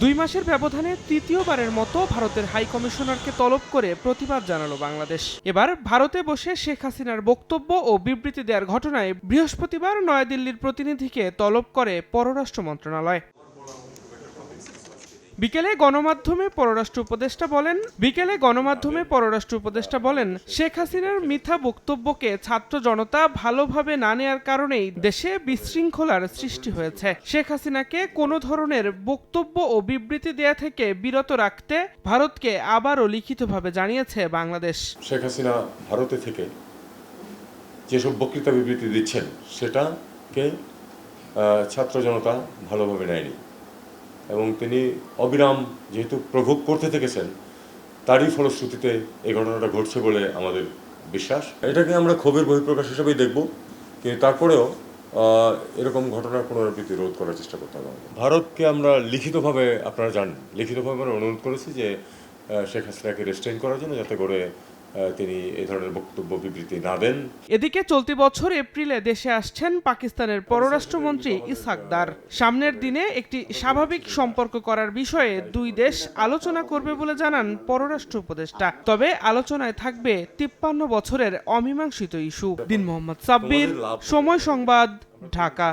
2 মাসের ব্যবধানে তৃতীয়বারের মতো ভারতের হাই কমিশনারকে তলব করে প্রতিবাদ জানালো বাংলাদেশ। এবার ভারতে বসে শেখ হাসিনার বক্তব্য ও বিবৃতি দেওয়ার ঘটনায় বৃহস্পতিবার নয়াদিল্লির প্রতিনিধিকে তলব করে পররাষ্ট্র মন্ত্রণালয়। বিকেলে গণমাধ্যমে পররাষ্ট্র উপদেষ্টা বলেন শেখ হাসিনার মিথ্যা বক্তব্যকে ছাত্র জনতা ভালোভাবে না নেয়ার কারণেই দেশে বিশৃঙ্খলার সৃষ্টি হয়েছে। শেখ হাসিনাকে কোনো ধরনের বক্তব্য ও বিবৃতি দেয়া থেকে বিরত রাখতে ভারতকে আবারও লিখিতভাবে জানিয়েছে বাংলাদেশ। শেখ হাসিনা ভারতে থেকে যেসব বক্তৃতা বিবৃতি দিচ্ছেন সেটাকে ছাত্র জনতা ভালোভাবে নেয়নি এবং তিনি অবিরাম যেহেতু প্রভোগ করতে থেকেছেন তারই ফলশ্রুতিতে এই ঘটনাটা ঘটছে বলে আমাদের বিশ্বাস। এটাকে আমরা ক্ষোভের বহিঃপ্রকাশ হিসেবেই দেখব, কিন্তু তারপরেও এরকম ঘটনার পুনরাবৃত্তি রোধ করার চেষ্টা করতে হবে। ভারতকে আমরা লিখিতভাবে, আপনারা জানেন, লিখিতভাবে আমরা অনুরোধ করেছি যে শেখ হাসিনাকে রেস্ট্রেইন করার জন্য, যাতে করে তিনি এই ধরনের বক্তব্য বিবৃতি না দেন। এদিকে চলতি বছর এপ্রিলে দেশে আসছেন পাকিস্তানের পররাষ্ট্রমন্ত্রী ইসহাক দার। সামনের দিনে একটি স্বাভাবিক সম্পর্ক করার বিষয়ে দুই দেশ আলোচনা করবে বলে জানান পররাষ্ট্র উপদেষ্টা। তবে আলোচনায় থাকবে 53 বছরের অমীমাংসিত ইস্যু। দিন মোহাম্মদ সাব্বির, সময় সংবাদ, ঢাকা।